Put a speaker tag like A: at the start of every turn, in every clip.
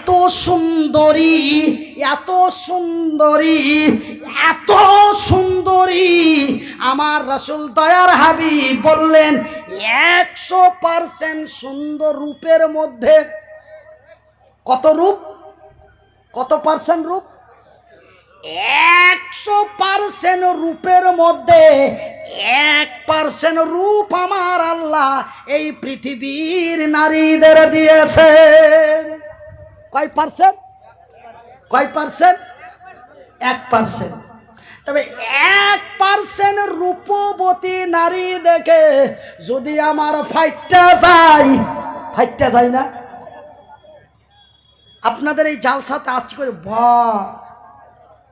A: এত সুন্দরী, এত সুন্দরী, এত সুন্দরী। আমার রাসূল দয়ার হাবিব বললেন 100% সুন্দর রূপের মধ্যে কত রূপ, কত পার্সেন্ট রূপ? 100% রূপের মধ্যে 1% রূপ আমার আল্লাহ এই পৃথিবীর নারীদের দিয়েছেন। কয় পার্সেন্ট? কয় পার্সেন্ট? 1%। তবে 1% রূপবতী নারী দেখে যদি আমার ফাইটটা যায়, ফাইটটা যায় না? আপনাদের এই জালসাতে আসছি করে, বাহ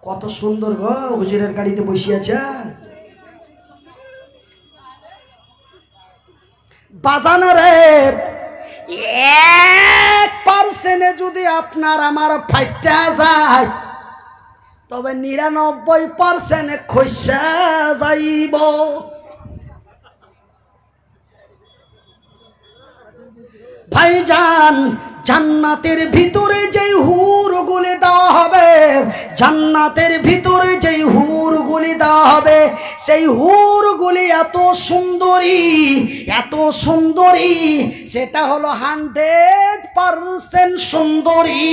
A: কত সুন্দর গো, হুজুরের গাড়িতে বসে আছে। বাজানো রে 1% যদি আপনার আমার ফাইটটা যায়, তবে 99% খসা যাইব। ভাইজান, জান্নাতের ভিতরে যেই হুরগুলি দেওয়া হবে, জান্নাতের ভিতরে যেই হুরগুলি দেওয়া হবে, সেই হুরগুলি এত সুন্দরী, এত সুন্দরী, সেটা হলো 100% সুন্দরী।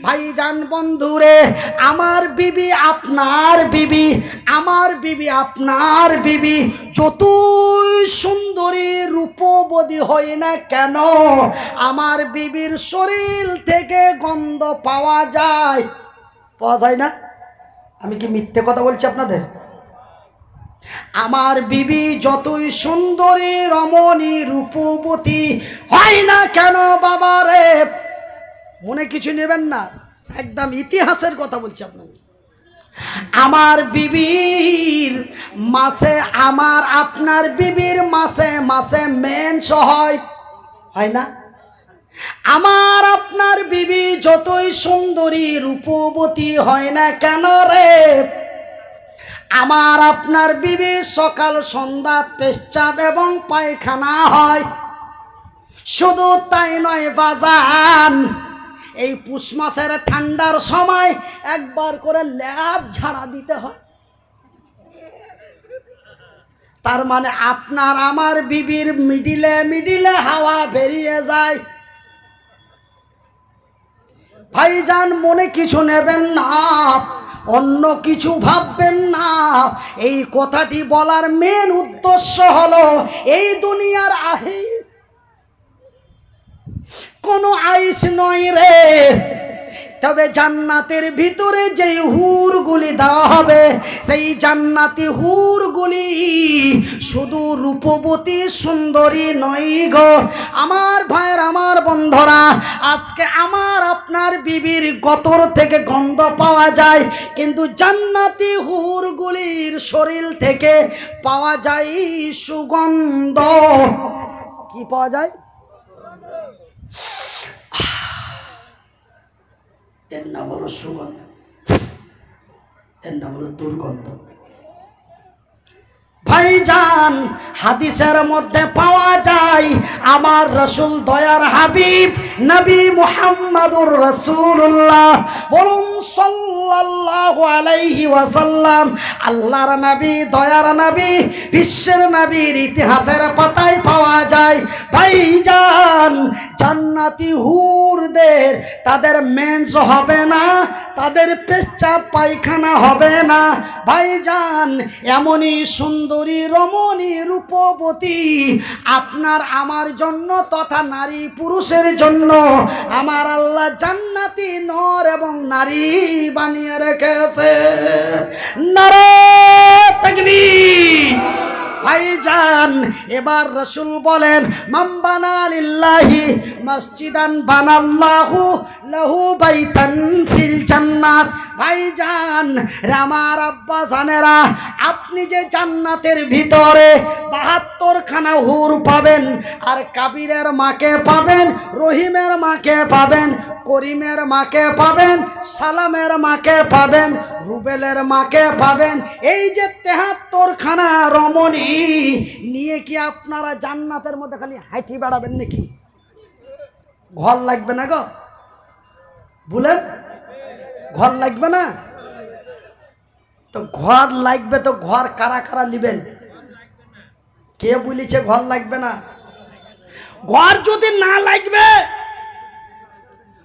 A: ভাইজান বন্ধুরে, আমার বিবি আপনার বিবি, আমার বিবি আপনার বিবি যতই সুন্দরী রূপবতী হয় না কেন, আমার বিবির শরীর থেকে গন্ধ পাওয়া যায়। পাওয়া যায় না? আমি কি মিথ্যে কথা বলছি আপনাদের? আমার বিবি যতই সুন্দরী রমণী রূপবতী হয় না কেন বাবা রে, মনে কিছু নেবেন না, একদম ইতিহাসের কথা বলছি আপনাদের। আমার বিবির মাসে, আমার আপনার বিবির মাসে মাসে মেন্স হয়, হয় না? আমার আপনার বিবি যতই সুন্দরী রূপবতী হয় না কেন রে, আমার আপনার বিবি সকাল সন্ধ্যা পেশাব এবং পায়খানা হয়। শুধু তাই নয় বাজান, এই পুষ মাসের ঠান্ডার সময় একবার করে ল্যাব ঝাড়া দিতে হয়। তার মানে আপনার আমার বিবির মিডিলে মিডিলে হাওয়া বেরিয়ে যায়। ভাইজান মনে কিছু নেবেন না, অন্য কিছু ভাববেন না। এই কথাটি বলার মেন উদ্দেশ্য হলো, এই দুনিয়ার আইস কোনো আইস নয় রে, তবে জান্নাতের ভিতরে যেই হুরগুলি দেওয়া হবে, সেই জান্নাতি হুরগুলি শুধু রূপবতী সুন্দরী নয় গো আমার ভাইয়ের, আমার বন্ধুরা। আজকে আমার আপনার বিবির গতর থেকে গন্ধ পাওয়া যায়, কিন্তু জান্নাতি হুরগুলির শরীর থেকে পাওয়া যায় সুগন্ধ। কি পাওয়া যায়? এর নাম হলো সুগন্ধ, এর নাম হলো দুর্গন্ধ। ভাইজান, হাদিসের মধ্যে পাওয়া যায় আমার রাসূল দয়ার হাবিব নবী মুহাম্মদুর রাসূলুল্লাহ বলুন সাল্লাল্লাহু আলাইহি ওয়াসাল্লাম, আল্লাহর নবী, দয়ার নবী, বিশ্বের নবীর ইতিহাসের পাতায় পাওয়া যায়। ভাইজান, জান্নাতি হুরদের তাদের মেন্স হবে না, তাদের পেশাব পায়খানা হবে না। ভাইজান, এমনই সুন্দরী রমণী রূপবতী আপনার আমার জন্য তথা নারী পুরুষের জন্য আমার আল্লাহ জান্নাতি নর এবং নারী বানিয়ে রেখেছে। নারে তাকবীর। ভাইজান, এবার রাসূল বলেন, মান বানা লিল্লাহি মসজিদান বানাল্লাহু লাহু বাইতান ফিল জান্নাত। ভাইজান, আমার আব্বা জানেরা, আপনি যে জান্নাতের ভিতরে ৭২ খানা হুর পাবেন, আর কাবিরের মাকে পাবেন, রহিমের মাকে পাবেন, করিমের মাকে পাবেন, সালামের মাকে পাবেন, রুবেলের মাকে পাবেন। এই যে ৭৩ খানা রমণী নিয়ে কি আপনারা জান্নাতের মধ্যে খালি হাঁটি বেড়াবেন নাকি? ঘর লাগবে না গো? বলেন ঘর লাগবে না? তো ঘর লাগবে, তো ঘর কারা কারা নিবেন? কে বলেছে ঘর লাগবে না? ঘর যদি না লাগবে,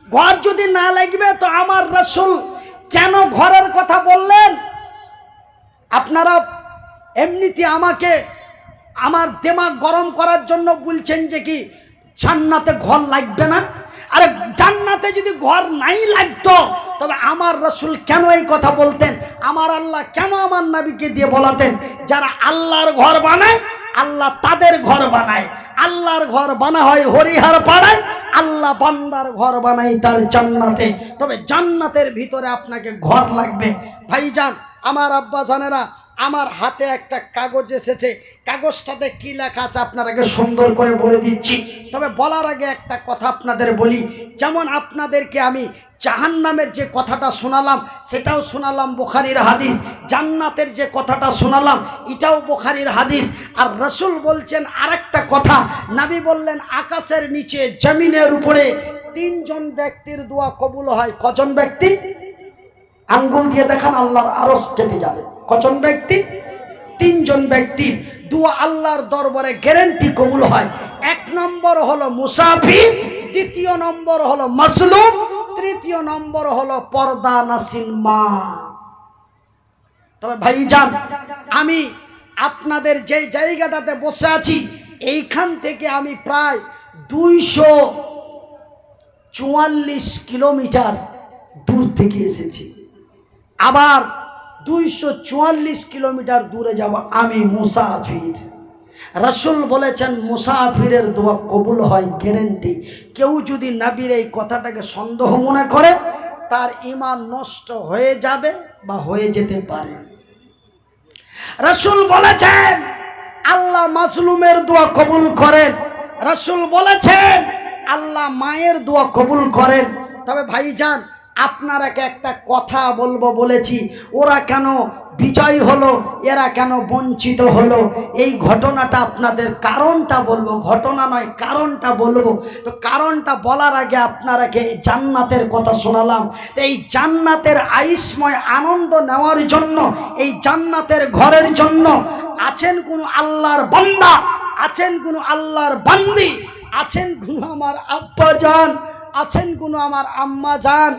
A: ঘর যদি না লাগবে তো আমার রাসূল কেন ঘরের কথা বললেন? আপনারা এমনিতে আমাকে আমার দিমাগ গরম করার জন্য বলছেন যে কি জান্নাতে ঘর লাগবে না। আরে জান্নাতে যদি ঘর নাই লাগতো তবে আমার রাসূল কেন এই কথা বলতেন? আমার আল্লাহ কেন আমার নবীকে দিয়ে বলাতেন? যারা আল্লাহর ঘর বানায় আল্লাহ তাদের ঘর বানায়। আল্লাহর ঘর বানা হয় হরিহার পাড়ায়, আল্লাহ বান্দার ঘর বানায় তার জান্নাতে। তবে জান্নাতের ভিতরে আপনাকে ঘর লাগবে। ভাইজান, আমার আব্বা জানেরা, আমার হাতে একটা কাগজ এসেছে, কাগজটাতে কি লেখা আছে আপনাদেরকে সুন্দর করে বলে দিচ্ছি। তবে বলার আগে একটা কথা আপনাদের বলি, যেমন আপনাদেরকে আমি জাহান্নামের যে কথাটা শোনালাম সেটাও শোনালাম বুখারীর হাদিস, জান্নাতের যে কথাটা শোনালাম এটাও বুখারীর হাদিস। আর রাসূল বলছেন আরেকটা কথা, নবী বললেন আকাশের নিচে জমিনের উপরে তিনজন ব্যক্তির দোয়া কবুল হয়। কজন ব্যক্তি? আঙ্গুল দিয়ে দেখান, আল্লাহর আরশ কেটে যাবে। কজন ব্যক্তি? তিনজন ব্যক্তির দোয়া আল্লাহর দরবারে গ্যারান্টি কবুল হয়। এক নম্বর হলো মুসাফির, দ্বিতীয় নম্বর হলো মাসলুম, তৃতীয় নম্বর হলো পর্দা নাসিন মা। তবে ভাইজান, আমি আপনাদের যে জায়গাটাতে বসে আছি এইখান থেকে আমি প্রায় 244 কিলোমিটার দূর থেকে এসেছি। আবার 244 কিলোমিটার দূরে যাব আমি মুসাফির। রাসূল বলেছেন মুসাফিরের দোয়া কবুল হয় গ্যারান্টি। কেউ যদি নবীর এই কথাটাকে সন্দেহ মনে করে তার ঈমান নষ্ট হয়ে যাবে বা হয়ে যেতে পারে। রাসূল বলেছেন আল্লাহ মাজলুমের দোয়া কবুল করেন। রাসূল বলেছেন আল্লাহ মায়ের দোয়া কবুল করেন। তবে ভাইজান, আপনারাকে একটা কথা বলবো বলেছি, ওরা কেন বিজয় হলো, এরা কেন বঞ্চিত হলো, এই ঘটনাটা আপনাদের কারণটা বলবো, ঘটনা নয় কারণটা বলবো। তো কারণটা বলার আগে আপনারাকে জান্নাতের কথা শোনালাম। তো এই জান্নাতের আইসময় আনন্দ নেওয়ার জন্য, এই জান্নাতের ঘরের জন্য আছেন কোন আল্লাহর বান্দা, আছেন কোন আল্লাহর বান্দি, আছেন কোন আমার আব্বা জান, আছেন কোন আমার আম্মা জান?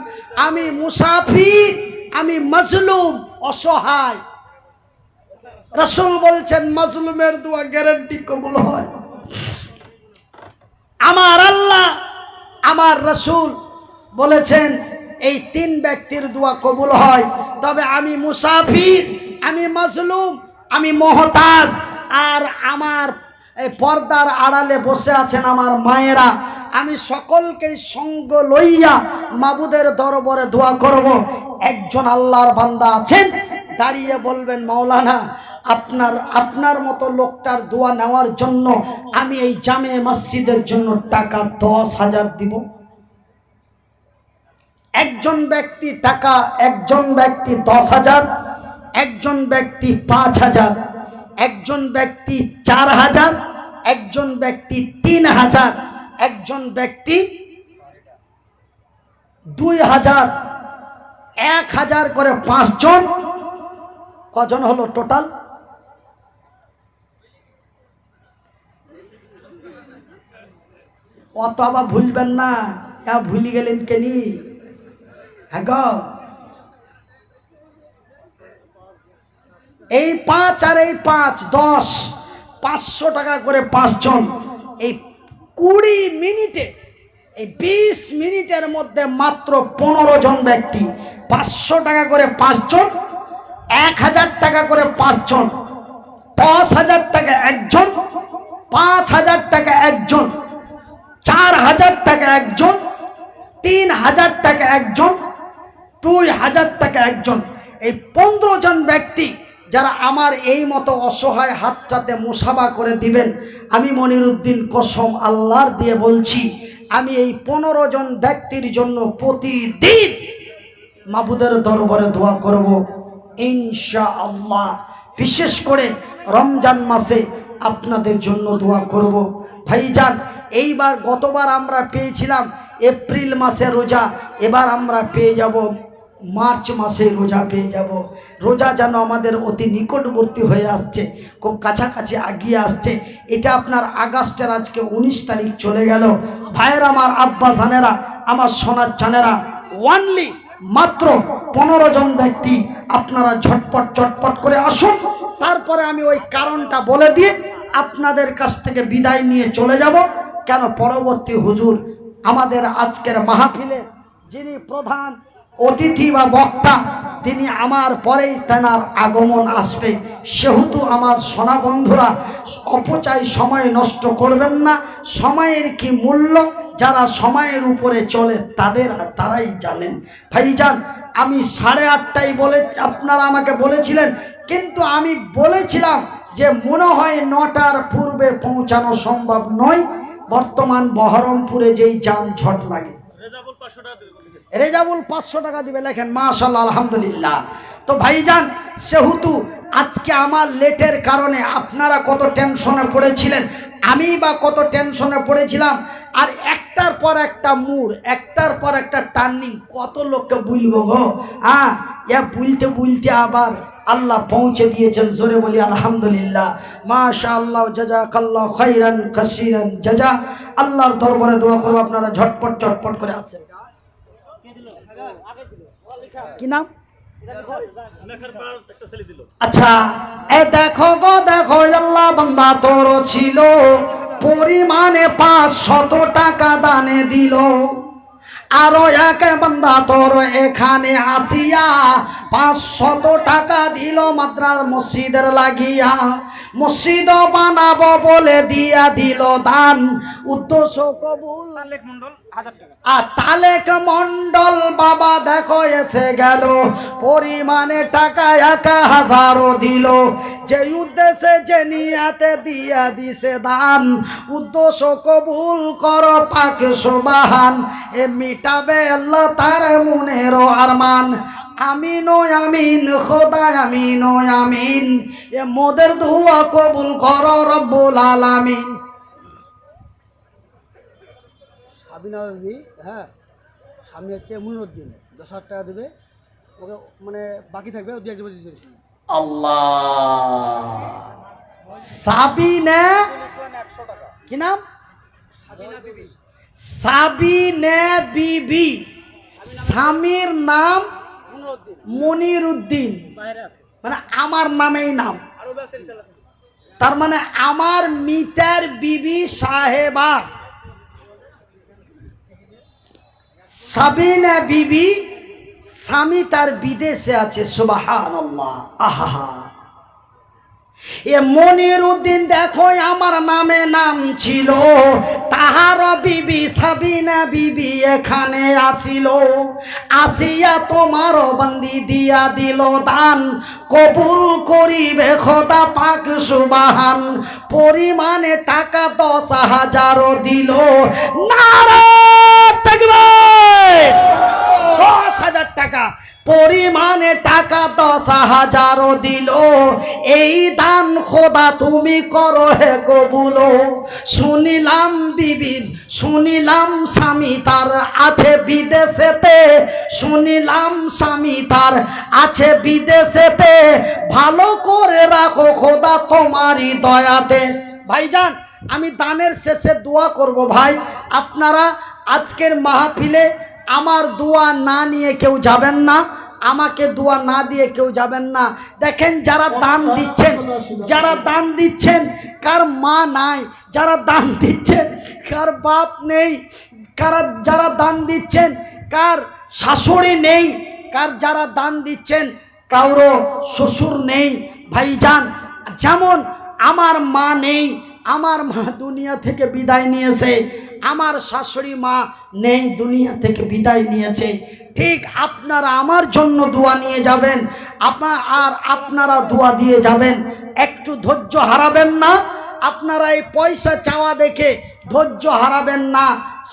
A: আমি মুসাফির, আমি মাজলুম, অসহায়। রাসূল বলছেন মাজলুমের দোয়া গ্যারান্টি কবুল হয়। আমার আল্লাহ, আমার রাসূল বলেছেন এই তিন ব্যক্তির দোয়া কবুল হয়। তবে আমি মুসাফির, আমি মাজলুম, আমি মুহতাজ, আর আমার এই পর্দার আড়ালে বসে আছেন আমার মায়েরা। আমি সকলকে সঙ্গ লইয়া মাবুদের দরবারে দোয়া করব। একজন আল্লাহর বান্দা আছেন, দাঁড়িয়ে বলবেন মাওলানা আপনার মতো লোকটার দোয়া নেওয়ার জন্য আমি এই জামে মসজিদের জন্য টাকা 10,000 দিব। একজন ব্যক্তি টাকা, একজন ব্যক্তি 10,000, একজন ব্যক্তি 5,000, একজন ব্যক্তি 4,000, একজন ব্যক্তি 3,000, একজন ব্যক্তি 2,000, 1,000 করে 5 জন। কজন হলো টোটাল? অত আবার ভুলবেন না, ভুলি গেলেন কেনি? হ্যাঁ গো, এই 5 আর এই 5 10, 500 টাকা করে 5 জন। এই 20 মিনিটে, এই 20 মিনিটের মধ্যে মাত্র 15 জন ব্যক্তি, 500 টাকা করে 5 জন, 1,000 টাকা করে 5 জন, 10,000 টাকা একজন, 5,000 টাকা একজন, 4,000 টাকা একজন, 3,000 টাকা একজন, 2,000 টাকা একজন। এই 15 জন ব্যক্তি যারা আমার এই মতো অসহায় হাতটাতে মুসাফা করে দিবেন, আমি মনিরউদ্দিন কসম আল্লাহর দিয়ে বলছি, আমি এই 15 জন ব্যক্তির জন্য প্রতিদিন মাবুদের দরবারে দোয়া করব ইনশাআল্লাহ। বিশেষ করে রমজান মাসে আপনাদের জন্য দোয়া করব। ভাইজান, এইবার গতবার আমরা পেয়েছিলাম এপ্রিল মাসে রোজা, এবার আমরা পেয়ে যাব মার্চ মাসে রোজা পেয়ে যাব। রোজা যেন আমাদের অতি নিকটবর্তী হয়ে আসছে, খুব কাছাকাছি আগিয়ে আসছে। এটা আপনার আগস্টের আজকে 19 তারিখ চলে গেল। ভাইয়ের আমার, আব্বা জানেরা, আমার সোনার চানেরা, ওয়ানলি মাত্র 15 জন ব্যক্তি আপনারা ঝটপট করে আসুন। তারপরে আমি ওই কারণটা বলে দিয়ে আপনাদের কাছ থেকে বিদায় নিয়ে চলে যাব। কেন পরবর্তী হুজুর আমাদের আজকের মাহফিলে যিনি প্রধান অতিথি বা বক্তা, তিনি আমার পরেই তেনার আগমন আসবে। সেহেতু আমার সোনা বন্ধুরা, অপচয় সময় নষ্ট করবেন না। সময়ের কি মূল্য যারা সময়ের উপরে চলে তারাই জানেন। ভাইজান, আমি 8:30টায় বলে আপনারা আমাকে বলেছিলেন, কিন্তু আমি বলেছিলাম যে মনে হয় 9টার পূর্বে পৌঁছানো সম্ভব নয়। বর্তমান বহরমপুরে যেই যানজট লাগে, রেজাবুল 500 টাকা দিবে, লেখেন মাশাআল্লাহ, আলহামদুলিল্লাহ। তো ভাইজান, সেহেতু আজকে আমার লেটের কারণে আপনারা কত টেনশনে পড়েছিলেন, আমি বা কত টেনশনে পড়েছিলাম। আর একটার পর একটা মোড়, একটার পর একটা টার্নিং, কত লোককে বুঝবো গো। বুলতে আবার আল্লাহ পৌঁছে দিয়েছেন। জোরে বলি আলহামদুলিল্লাহ, মাশাআল্লাহ, জাযাকাল্লাহ খাইরান কাসীরান জাযা। আল্লাহর দরবারে দোয়া করব আপনারা ঝটপট করে আসেন। কি নাম? আচ্ছা, এ দেখো গো দেখো, আল্লাহ বান্দা তোর ছিল, পরিমাণে 500 টাকা দানে দিল। আরো এক বান্দা তোর এখানে আসিয়া 500 টাকা দিল মাদ্রাস মসজিদের লাগিয়া। মসজিদ বানাবো বলে দিয়া দিল দান, উদ্দেশ্য কবুল। আর তালেক মন্ডল বাবা দেখো এসে গেল, পরিমাণে টাকা 1000 দিল। যে উদ্দেশ্যে যে নিয়াতে দিয়া দিছে দান, উদ্দেশ্য কবুল কর পাক সুবহান। এ মিটাবে আল্লাহ তার মনের আরমান। আমিন ও আমিন খোদা, আমিন ও আমিন। এ মোদের দোয়া কবুল কর রব্বুল আলামিন।
B: সাবিনা বিবি, হ্যাঁ, স্বামী হচ্ছে মুনিরউদ্দিন, 10,000 টাকা দেবে ওকে, মানে বাকি থাকবে ও 2-1 দিতে।
A: আল্লাহ, সাবিনা, কি নাম? সাবিনা বিবি, স্বামীর নাম মুনিরউদ্দিন, মানে আমার নামেই নাম। তার মানে আমার মিতার বিবি সাহেবা সাবিনা বিবি, স্বামী তার বিদেশে আছে। সুবহানাল্লাহ, আহা। এ মনিরউদ্দিন দেখো আমার নামে নাম ছিল, তাহার বিবি সাবিনা বিবি এখানে আসিল। আসিয়া তোমার বন্দি দিয়া দিল দান, কবুল করিবে খোদা পাক সুবহান। পরিমাণে টাকা 10,000 দিল। নারে তাকবীর! 10,000 টাকা পরিমাণে টাকা 10,000 দিল। এই দান খোদা তুমি করো হে কবুল। শুনিলাম বিবির, শুনিলাম স্বামী তার আছে বিদেশেতে, শুনিলাম স্বামী তার আছে বিদেশেতে। ভালো করে রাখো খোদা তোমারই দয়াতে। ভাইজান, আমি দানের শেষে দোয়া করব। ভাই, আপনারা আজকের মাহফিলে আমার দোয়া না নিয়ে কেউ যাবেন না, আমাকে দোয়া না দিয়ে কেউ যাবেন না। দেখেন, যারা দান দিচ্ছেন, যারা দান দিচ্ছেন, কার মা নাই, যারা দান দিচ্ছেন কার বাপ নেই, যারা দান দিচ্ছেন কার শাশুড়ি নেই, যারা দান দিচ্ছেন কারো শ্বশুর নেই। ভাইজান, যেমন আমার মা নেই, আমার মা দুনিয়া থেকে বিদায় নিয়েছে, আমার শাশুড়ি মা নেই, দুনিয়া থেকে বিদায় নিয়েছে। ঠিক আপনারা আমার জন্য দোয়া নিয়ে যাবেন, আপনারা দোয়া দিয়ে যাবেন। একটু ধৈর্য হারাবেন না। আপনারা এই পয়সা চাওয়া দেখে ধৈর্য হারাবেন না।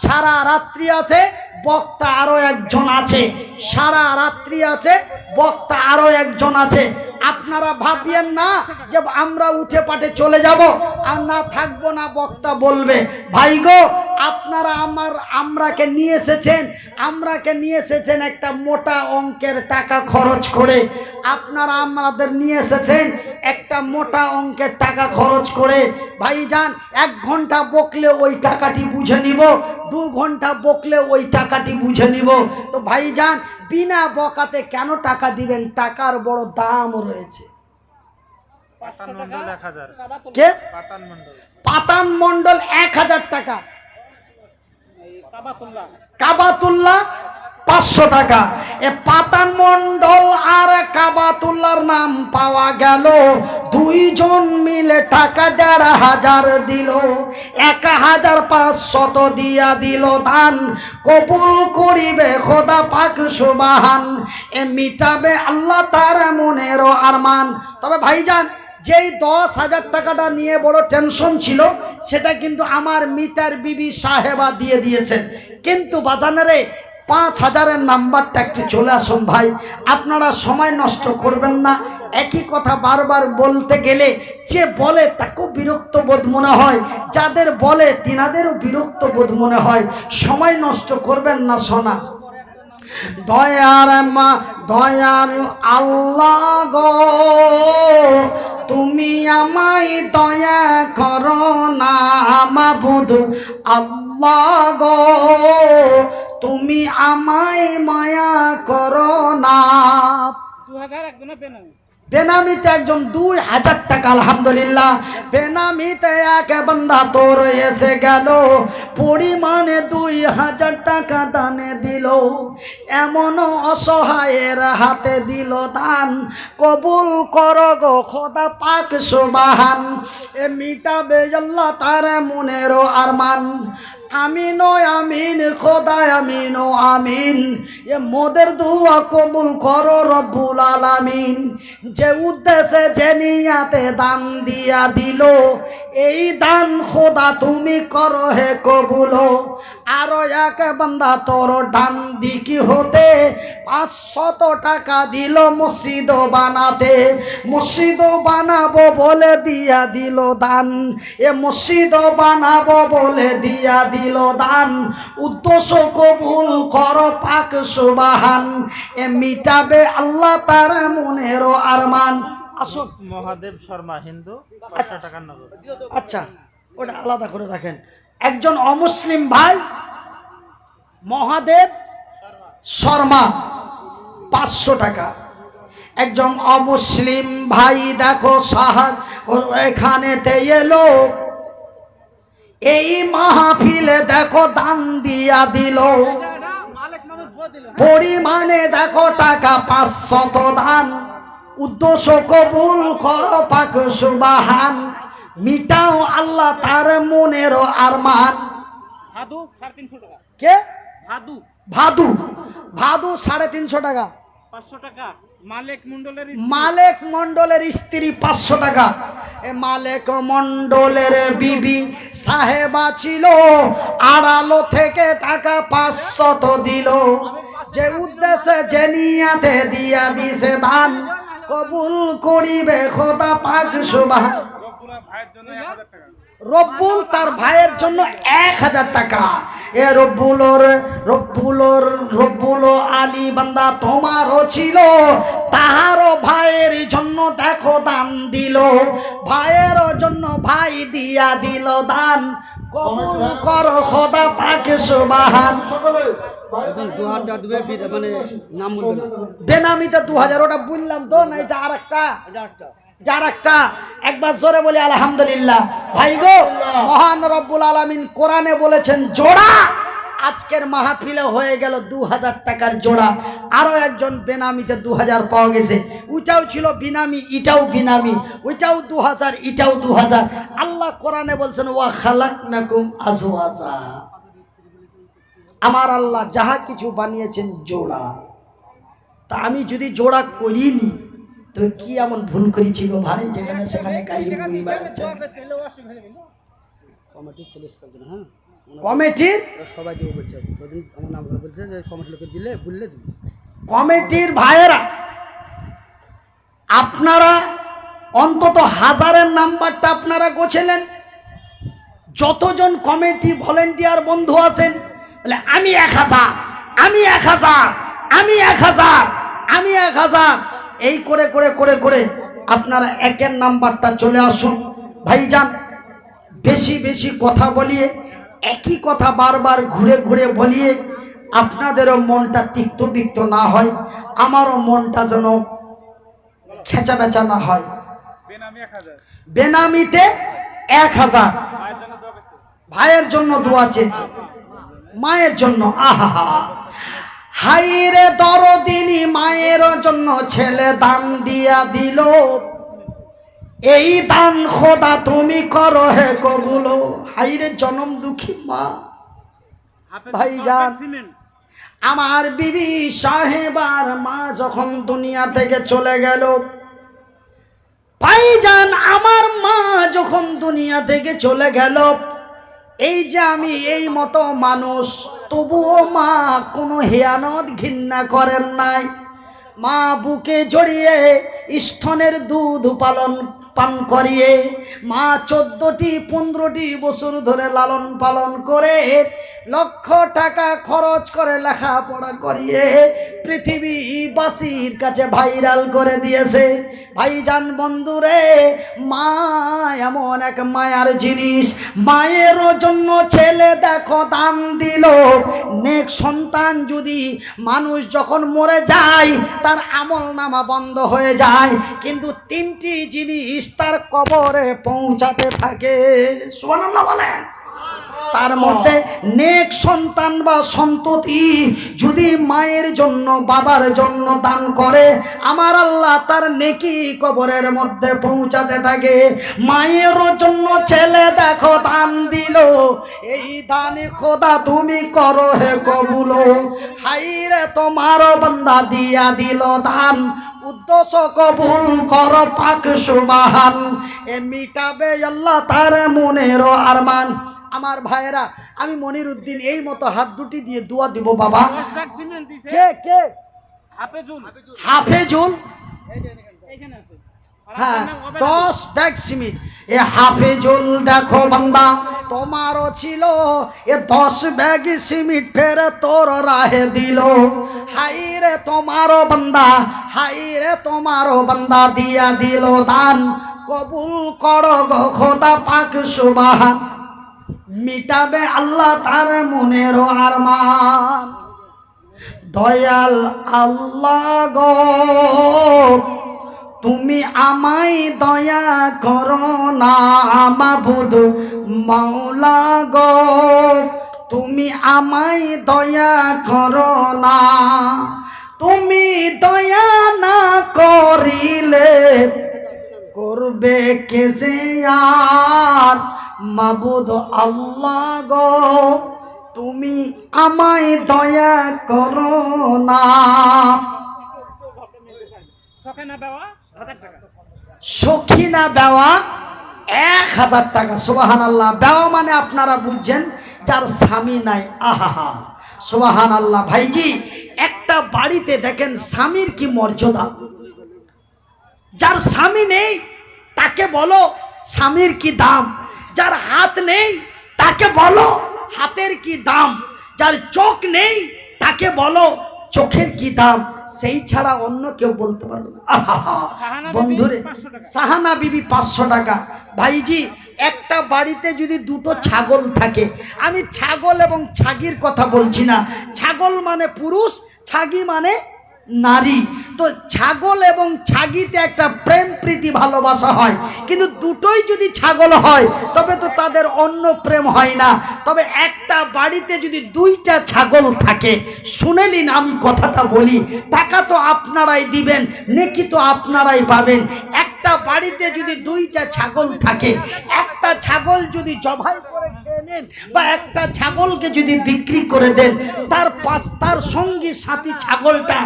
A: সারা রাত্রি আছে, বক্তা আরো একজন আছে। সারা রাত্রি আছে, বক্তা আরো একজন আছে। আপনারা ভাবিয়েন না যে আমরা উঠে পাঠে চলে যাব আর না থাকবো না, বক্তা বলবে। ভাই গো, আপনারা আমরাকে নিয়ে এসেছেন একটা মোটা অঙ্কের টাকা খরচ করে। আপনারা আমাদের নিয়ে এসেছেন একটা মোটা অঙ্কের টাকা খরচ করে। ভাইজান, 1 ঘন্টা বকলে ওই টাকাটি বুঝে নিব, 2 ঘন্টা বকলে ওই টাকাটি বুঝে নিব। তো ভাইজান, বিনা বকাতে কেন টাকা দিবেন? টাকার বড় দাম রয়েছে। কে? পাতান মন্ডল 1000 টাকা, কাবাতুল্লাহ 500 টাকা। এ পাতান মন্ডল আর কাবাতুল্লাহর নাম পাওয়া গেল, 2 জন মিলে টাকা 1500 দিল, 1500 দিয়া দিল দান। কবুল করিবে খোদা পাক সুবহান, এ মিটাবে আল্লাহ তার মনের আরমান। তবে ভাইজান, যেই 10,000 টাকাটা নিয়ে বড় টেনশন ছিল, সেটা কিন্তু আমার মিতার বিবি সাহেবা দিয়ে দিয়েছেন। কিন্তু বাজানারে 5,000-এর নাম্বারটা একটু চলে আসুন ভাই, আপনারা সময় নষ্ট করবেন না। একই কথা বারবার বলতে গেলে যে বলে তাকেও বিরক্ত বোধ মনে হয়, যাদের বলে তিনাদেরও বিরক্ত বোধ মনে হয়। সময় নষ্ট করবেন না সোনা। দয়ার মা দয়াল আল্লাহ গো, তুমি আমায় দয়া করো না। মাবুদ আল্লাহ গো, তুমি আমায় মায়া করো না।
C: 2000 একজনের
A: বেনামিতে একজন 2000 টাকা, আলহামদুলিল্লাহ। বেনামিতে এক বান্দা তোর এসে গেল, পরিমাণে 2000 টাকা দানে দিল। এমন অসহায়ের হাতে দিল দান, কবুল করো গো খোদা পাক সুবহান, এ মিটাবে আল্লাহ তার মনের আরমান। আমিন ও আমিন খোদা, আমিন ও আমিন। এ মোদের দোয়া কবুল করো রব্বুল আলামিন। যে উদ্দেশ্যে যে নিয়াতে দান দিয়া দিল, এই দান খোদা তুমি করো হে কবুল। আরো এক বান্দা তোর ডান দিকি হতে 500 টাকা দিল মসজিদ বানাতে। মসজিদ বানাবো বলে দিয়া দিল দান, এ মসজিদ বানাবো বলে দিয়া দিল দান। উদ্দেশ্য কবুল করো পাক সুবহান, এ মিটাবে আল্লাহ তার মনের আরমান। আসুন।
D: মহাদেব শর্মা, হিন্দু, 500 টাকার নগদ।
A: আচ্ছা, ওটা আলাদা করে রাখেন। একজন অমুসলিম ভাই মহাদেব শর্মা 500 টাকা। একজন অমুসলিম ভাই দেখো এখানেতে এলো, এই মাহফিলে দেখো দান দিয়া দিল। পরিমাণে দেখো টাকা 500 দান। উদ্দেশ্য কবুল করো পাক সুবহান, মিটাও আল্লাহ তার মনের আরমান।
C: ভাদু 350 টাকা।
A: কে?
C: ভাদু
A: ভাদু ভাদু 350 টাকা।
C: 500 টাকা।
A: মালেক মন্ডলের স্ত্রী 500 টাকা। এ মালেক মন্ডলের বিবি সাহেবা ছিল, আড়ালো থেকে টাকা 500 দিল। যে উদ্দেশ্যে যে নিয়াতে দিয়া দিছে দান, কবুল করিবে খোদা পাক সুবহান। রব্বুল তার ভাইয়ের জন্য 1000 টাকা। এ রব্বুল আলী বান্দা তোমারও ছিল, তাহারও ভাইয়ের জন্য দেখো দান দিল। ভাইয়ের জন্য ভাই দিয়া দিল দান, কবুল করো খোদা পাক সুবহান। বেনামিতে 2000, ওটা বললাম তো না, এটা আরেকটা। একবার জোরে বলি আলহামদুলিল্লাহ। ভাই গো, মহান রব্বুল আলামিন কোরআনে বলেছেন জোড়া। আজকের মাহফিলে হয়ে গেল 2000 টাকার জোড়া। আরো একজন বেনামিতে 2000 পাওয়া গেছে। ওইটাও ছিল বিনামি, এটাও বিনামি। ওইটাও 2000, এটাও 2000। আল্লাহ কোরআনে বলছেন ওয়া খালাকনাকুম আজওয়াজা, আমার আল্লাহ যাহা কিছু বানিয়েছেন জোড়া। তা আমি যদি জোড়া করিনি, তো কি এমন ভুল করেছি গো ভাই, যেখানে সেখানে কমিটির
B: সবাই দিব বলছে, আমার নাম বলছে যে কমিটির লোকে দিলে বললে দিবি।
A: কমিটির ভাইয়েরা আপনারা অন্তত হাজারের নাম্বারটা আপনারা গোছেলেন। যতজন কমিটি ভলেন্টিয়ার বন্ধু আছেন বলে আমি 1000, আমি 1000, আমি 1000, আমি 1000, এই করে করে করে করে আপনারা একের নাম্বারটা চলে আসুন। ভাইজান, বেশি বেশি কথা বলিয়ে, একই কথা বারবার ঘুরে ঘুরে বলিয়ে আপনাদেরও মনটা তিক্ত বিক্ত না হয়, আমারও মনটা যেন খেচা বেচা না হয়। বেনামিতে 1000, ভাইয়ের জন্য দোয়া চেয়েছে, মায়ের জন্য। আহা হাইরে দরদিনী মায়ের জন্য ছেলে দান দিয়া দিল, এই দান খোদা তুমি করো হে কবুল। হাইরে জনম দুঃখী মা। ভাইজান, আমার বিবি সাহেবার মা যখন দুনিয়া থেকে চলে গেল, ভাইজান আমার মা যখন দুনিয়া থেকে চলে গেল, এই যে আমি এই মতো মানুষ, তবুও মা কোনো হেয়ানত ঘৃণা করেন নাই। মা বুকে জড়িয়ে স্তনের দুধ পান করিয়ে, মা 14টি 15টি বছর ধরে লালন পালন করে, লক্ষ টাকা খরচ করে লেখাপড়া করিয়ে পৃথিবীবাসীর কাছে ভাইরাল করে দিয়েছে। ভাইজান বন্ধুরে, মা এমন এক মায়ার জিনিস, মায়ের জন্য ছেলে দেখো দান দিল। নেক সন্তান যদি মানুষ যখন মরে যায় তার আমল নামা বন্ধ হয়ে যায়, কিন্তু 3টি জিনিস তার কবরে পৌঁছাতে থাকে। সুবহানাল্লাহ বলেন। তার মধ্যে নেক সন্তান বা সন্ততি যদি মায়ের জন্য বাবার জন্য দান করে, আমার আল্লাহ তার নেকি কবরের মধ্যে পৌঁছাতে থাকে। মায়ের জন্য ছেলে দেখো দান দিল, এই দানে খোদা তুমি করো হে কবুল। হাইরে তোমার বান্দা দিয়া দিল দান, উদ্দেশ্য কবুল কর পাক সুবহান। এ মিটাবে আল্লাহ তার মনের আরমান। আমার ভাইয়েরা, আমি মনির উদ্দিন এই মতো হাত দুটি দিয়ে দোয়া দিব। বাবা কে কে? হাফেজুল। হ্যাঁ, 10 ব্যাগ সিমেন্ট। এ হাফেজুল দেখো বান্দা তোমারও ছিল, এ 10 ব্যাগ সিমেন্ট ফের তোর রাহে দিল। হাইরে তোমারও বান্দা, হাইরে তোমারও বান্দা দিয়া দিল দান, কবুল করো গো খোদা পাক সুবহান। মিটাবে আল্লাহ তার মনের আরমান। দয়াল আল্লাহ গো তুমি আমায় দয়া করো না, মাবুদ মাওলা গো তুমি আমায় দয়া করো না। তুমি দয়া না করিলে করবে কে যে আর, মাবুদ আল্লাহ গো তুমি আমায় দয়া করো না। সখিনা বেওয়া 1000 টাকা। সুবহানাল্লাহ। বেওয়া মানে আপনারা বুঝছেন যার স্বামী নাই। আহা সুবহানাল্লাহ। ভাইজি, একটা বাড়িতে দেখেন স্বামীর কি মর্যাদা। যার স্বামী নেই তাকে বলো স্বামীর কি দাম, যার হাত নেই তাকে বলো হাতের কি দাম, যার চোখ নেই তাকে বলো চোখের কি দাম। সেই ছাড়া অন্য কেউ বলতে পারবে না। বন্ধুরে, সাহানা বিবি 500 টাকা। ভাইজি, একটা বাড়িতে যদি 2টো ছাগল থাকে, আমি ছাগল এবং ছাগির কথা বলছি না, ছাগল মানে পুরুষ, ছাগি মানে নারী। তো ছাগল এবং ছাগিতে একটা প্রেম প্রীতি ভালোবাসা হয়, কিন্তু দুটোই যদি ছাগল হয় তবে তো তাদের অন্য প্রেম হয় না। তবে একটা বাড়িতে যদি 2টা ছাগল থাকে, শুনে নিন আমি কথাটা বলি, টাকা তো আপনারাই দিবেন, নেকি তো আপনারাই পাবেন। একটা বাড়িতে যদি 2টা ছাগল থাকে, একটা ছাগল যদি জবাই করে খেয়ে নেন বা একটা ছাগলকে যদি বিক্রি করে দেন, তার সঙ্গী সাথী ছাগলটা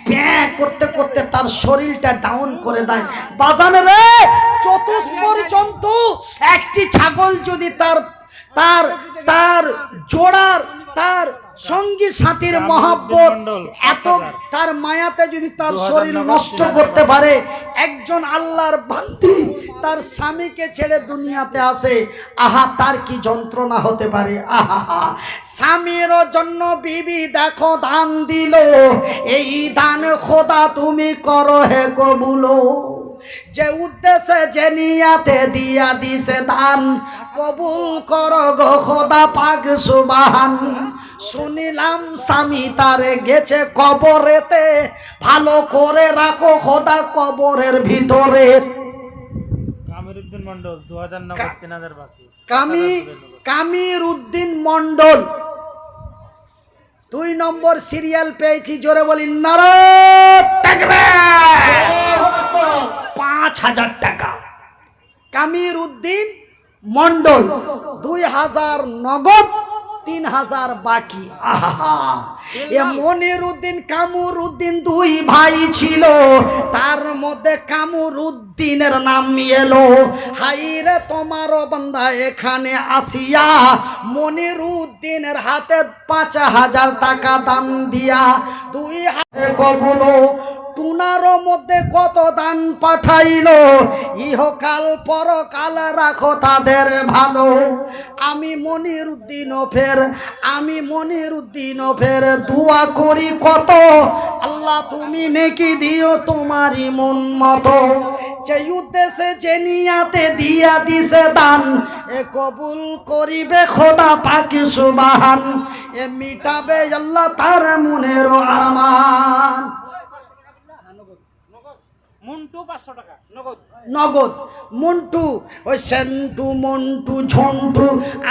A: প্যাঁ করতে করতে তার শরীরটা ডাউন করে দেয়। বাজানে রে, চতুষ্পর জন্তু একটি ছাগল যদি তার জোড়ার তার সঙ্গী সাথীর
D: কামরুদ্দিন
A: মহব্বত
D: মণ্ডল,
A: এত
D: 5,000
A: তার মায়াতে যদি তার
D: 2000
A: শরীর
D: নগদ,
A: নষ্ট
D: 3000
A: করতে পারে, একজন আল্লাহর বান্দি তার স্বামীকে ছেড়ে দুনিয়াতে আসে, আহা তার কি যন্ত্রণা হতে পারে। আহা স্বামীর জন্য বিবি দেখো দান দিল, এই দান খোদা তুমি করো হে কবুলো, যে উদ্দেশ্যে যে নিয়াতে দিয়া দিছে দান, কবুল করো গো খোদা পাক সুবহান। শুনিলাম স্বামী তারে গেছে কবরেতে, ভালো করে রাখো খোদা কবরের ভিতরে।
D: কামরুদ্দিন মণ্ডল 2000 নগদ, 3000 বাকি।
A: কামির উদ্দিন মন্ডল 2 নম্বর সিরিয়াল পেয়েছি, জোরে বলি নারায়ে তাকবীর। 5000 টাকা। কামির উদ্দিন মন্ডল 2000 নগদ, 3000 বাকি। আহা এ মনির উদ্দিন কামুর উদ্দিন 2 ভাই ছিল, তার মধ্যে কামুর উদ্দিনের নাম এলো। হাইরে তোমারও বান্দা এখানে আসিয়া মনির উদ্দিনের হাতে 5000 টাকা দান দিয়া 2 হাতে কবুলো। টুনার মধ্যে কত দান পাঠাইলো, ইহকাল পরকাল রাখো তাদের ভালো। আমি মনির উদ্দিন ফের দোয়া করি কত, আল্লাহ তুমি নেকি দিও তোমারই মন মতো। যে উদ্দেশ্যে যে নিয়াতে দিয়া দিছে দান, এ কবুল করিবে খোদা পাক সুবহান, এ মিটাবে আল্লাহ তার মনের আরমান।
C: মুন্টু 500 টাকা নগদ।
A: নগদ মন্টু, ওই সেন্টু মন্টু ঝন্টু,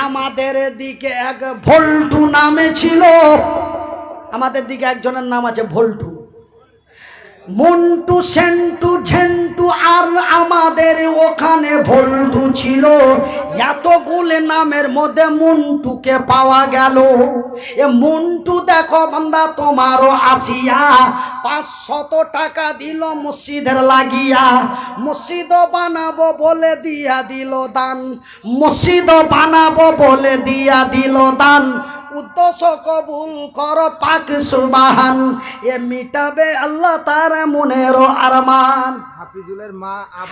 A: আমাদের দিকে এক ভল্টু নামে ছিল, আমাদের দিকে একজনের নাম আছে ভল্টু। মন্টু সেন্টু ঝেন্টু আর আমাদের ওখানে ভল্টু ছিল। এতগুলো নামের মধ্যে মন্টুকে পাওয়া গেল। এ মন্টু দেখো বান্দা তোমারও আসিয়া 500 টাকা দিল মসজিদের লাগিয়া, মসজিদ বানাবো বলে দিয়া দিল দান, মসজিদ বানাবো বলে দিয়া দিল দান। উদ্দেশ্য কবুল কর পাক সুবহান, এ মিটাবে আল্লাহ তার মনের আরমান।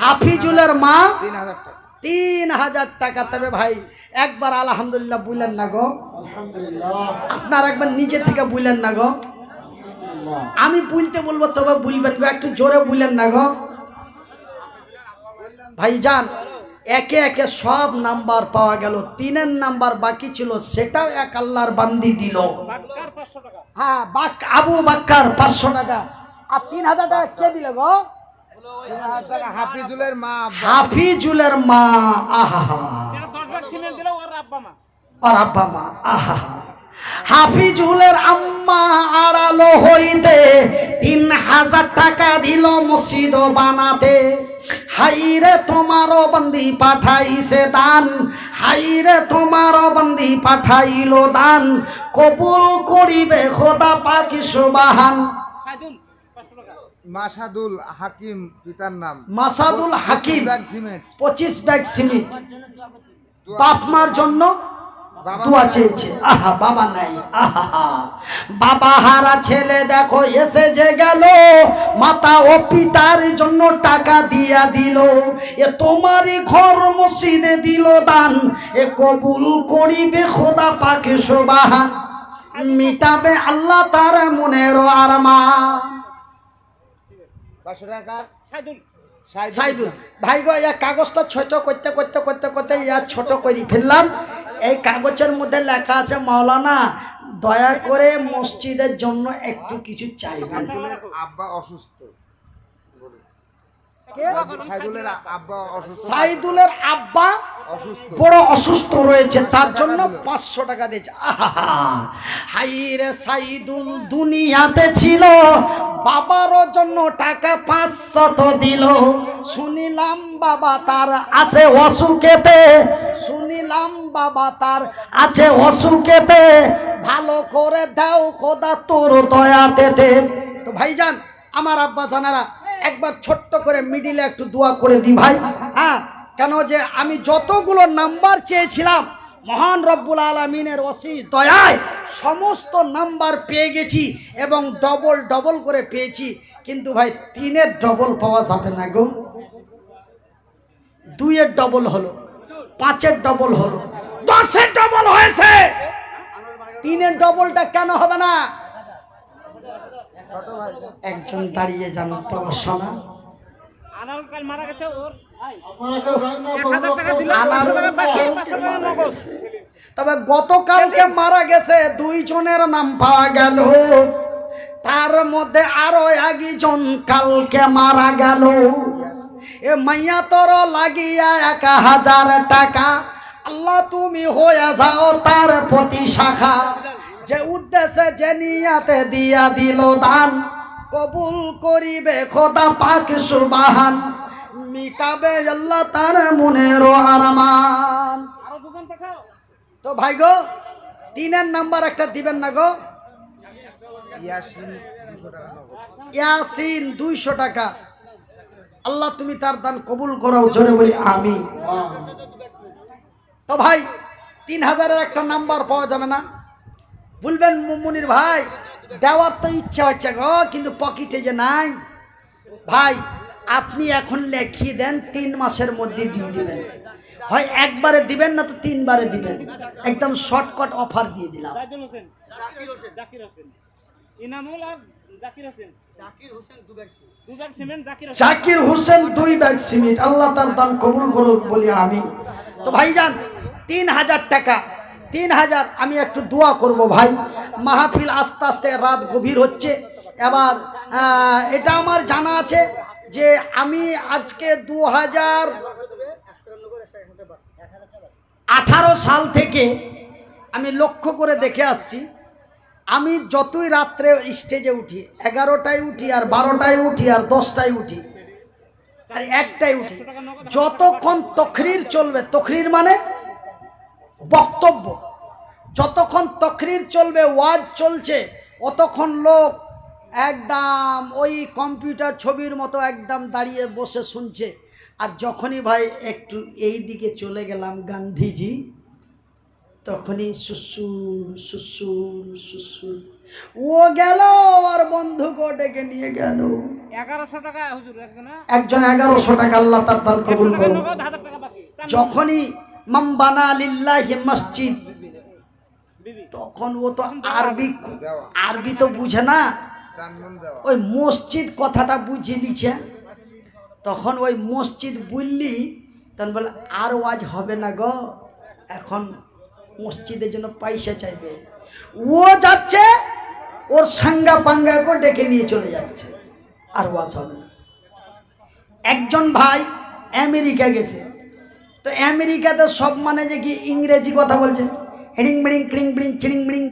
A: হাফিজুলের মা 3000 টাকা। তবে ভাই একবার আলহামদুলিল্লাহ বললেন না গো, আপনার একবার নিজে থেকে বললেন না গো, আমি বলতে বলবো তবে বলবেন গো, একটু জোরে বললেন না গো ভাইজান। একে একে সব নাম্বার পাওয়া গেল, 3 নাম্বার বাকি ছিল, সেটাও এক আল্লাহর বান্দি দিল।
C: বাক্কার 500 টাকা।
A: হ্যাঁ আবু বাক্কার 500 টাকা। আর 3000 টাকা কে দিলে গো? হাফিজুলের মা। আহা
C: এটা 10 ভাগ সিমেন্ট দিলো ওর আব্বা মা।
A: আর আব্বা মা। আহা হাফিজুলের আম্মা আড়ালো হইতে 3000 টাকা দিল মসজিদ বানাতে। হাইরে তোমারও বন্দি পাঠাইছে দান, হাইরে তোমারও বন্দি পাঠাইলো দান, কবুল করিবে খোদা পাক সুবহান।
C: সাইদুল 500 টাকা।
E: মাসাদুল হাকিম পিতার নাম।
A: মাসাদুল হাকিম
E: 25 ব্যাগ সিমেন্ট।
A: 25 ব্যাগ সিমেন্ট বাপ মার জন্য দোয়া চেয়েছে। আহা বাবা নাই। আহা বাবা হারা ছেলে দেখো এসে যে গেল, মাতা ও পিতার জন্য টাকা দিয়া দিল, এ তোমারই ঘর মসজিদে দিল দান, এ কবুল করিবে খোদা পাক সুবহান, মিটাবে আল্লাহ তার মনের আরমান।
E: 500 টাকা
C: সাইদুল।
A: সাইদুল ভাই গো, এই কাগজটা ছোট করতে করতে করতে করতে ইয়ার ছোট করে ফেললাম। এই কাগজের মধ্যে লেখা আছে মাওলানা দয়া করে মসজিদের জন্য একটু কিছু চাইবেন।
E: আব্বা অসুস্থ। সাইদুলের আব্বা অসুস্থ।
A: সাইদুলের আব্বা
E: অসুস্থ।
A: বড় অসুস্থ রয়েছে, তার জন্য 500 টাকা দিয়েছে। আহা হাইরে সাইদুল দুনিয়াতে ছিল, বাবার জন্য টাকা 500 দিল। শুনিলাম বাবা তার আছে অসুখেতে, শুনিলাম বাবা তার আছে অসুখেতে, ভালো করে দাও খোদা তোর দয়াতে। তো ভাইজান আমার আব্বা জানারা একবার ছোট্ট করে মিডিলে একটু দোয়া করে দি ভাই। হ্যাঁ কেন যে আমি যতগুলো নাম্বার চেয়েছিলাম মহান রব্বুল আলামিনের অশেষ দয়ায় সমস্ত নাম্বার পেয়ে গেছি এবং ডবল ডবল করে পেয়েছি। কিন্তু ভাই 3-এর ডবল পাওয়া যাবে না গো। 2-এর ডবল হলো, 5-এর ডবল হলো, 10-এর ডবল হয়েছে, 3-এর ডবলটা কেন হবে না?
E: ছোট ভাই
A: একজন দাঁড়িয়ে যান বাবা শোনা।
C: আনারুল কাল মারা গেছে, ওর
E: 1000
C: টাকা দিলে
A: আনারুল
C: 500 টাকা বাকি,
A: কালকে
C: 500 টাকা
A: মারা
C: নগদ।
A: গেছে। তবে গতকালকে মারা গেছে 2 জনের নাম পাওয়া গেল, তার মধ্যে আরো একজন কালকে মারা গেল। এ মাইয়া তোর লাগিয়া 1000 টাকা, আল্লাহ তুমি হয়ে যাও তার প্রতি শাখা। যে উদ্দেশ্যে যে নিয়াতে দিয়া দিল দান, কবুল করিবে খোদা পাক সুবহান, মিটাবে আল্লাহ তার মনের আরমান।
C: আরো দোকান পাঠাও।
A: তো ভাই গো 3-এর নাম্বার একটা দিবেন না গো?
E: ইয়াসিন 200 টাকা নগদ।
A: ইয়াসিন 200 টাকা, আল্লাহ তুমি তার দান কবুল করো, জোরে বলি আমিন। তো ভাই 3000-এর একটা নাম্বার পাওয়া যাবে না? বলবেন মুনির ভাই দেওয়ার তো ইচ্ছা হচ্ছে গো, কিন্তু পকেটে যে নাই। ভাই আপনি এখন লিখিয়ে দেন, 3 মাসের মধ্যে দিয়ে দিবেন। হয় একবারে দিবেন না তো 3 বারে দিবেন, একদম শর্টকাট অফার দিয়ে দিলাম।
C: জাকির হোসেন, জাকির হোসেন, ইনামুল আর জাকির হোসেন, দু bag cement,
A: Zakir Hossain 2 bag cement, Allah তার দান কবুল করুক বলি আমি। তো ভাইজান 3000 টাকা, 3000। আমি একটু দোয়া করব ভাই, মাহফিল আস্তে আস্তে রাত গভীর হচ্ছে। এবার এটা আমার জানা আছে যে আমি আজকে 2018 সাল থেকে আমি লক্ষ্য করে দেখে আসছি, আমি যতই রাত্রে স্টেজে উঠি, 11টায় উঠি আর 12টায় উঠি আর 10টায় উঠি আর 1টায় উঠি, যতক্ষণ তকরির চলবে, তকরির মানে বক্তব্য, যতক্ষণ তকরির চলবে, ওয়াজ চলছে, অতক্ষণ লোক একদম ওই কম্পিউটার ছবির মতো একদম দাঁড়িয়ে বসে শুনছে। আর যখনই ভাই একটু এই দিকে চলে গেলাম গান্ধীজি, তখনই সুসুর সুসুর সুসুর ও গেল আর বন্ধুকে ডেকে নিয়ে গেল।
C: 1100 টাকা হুজুর
A: একজন 1100 টাকা, আল্লাহ তার দান কবুল করুন।
C: নগদ, 1000 টাকা বাকি।
A: যখনই মান বানা লিল্লাহি মসজিদ,
C: বিবি
A: তখন ও তো আরবি তো বুঝে না,
E: চান্দন দেওয়া।
A: ওই মসজিদ কথাটা বুঝিয়ে নিচ্ছে। তখন ওই মসজিদ বললি, তখন বলে আর ওয়াজ হবে না গো, এখন মসজিদের জন্য পয়সা চাইবে। ও যাচ্ছে ওর সাঙ্গা পাঙ্গা করে ডেকে নিয়ে চলে যাচ্ছে, আর ওয়াজ হবে না। একজন ভাই আমেরিকা গেছে, তো আমেরিকাতে সব মানে যে কি ইংরেজি কথা বলছে, হিড়িং বিড়িং ক্লিং বিড়িং চিড়িং বিড়িং।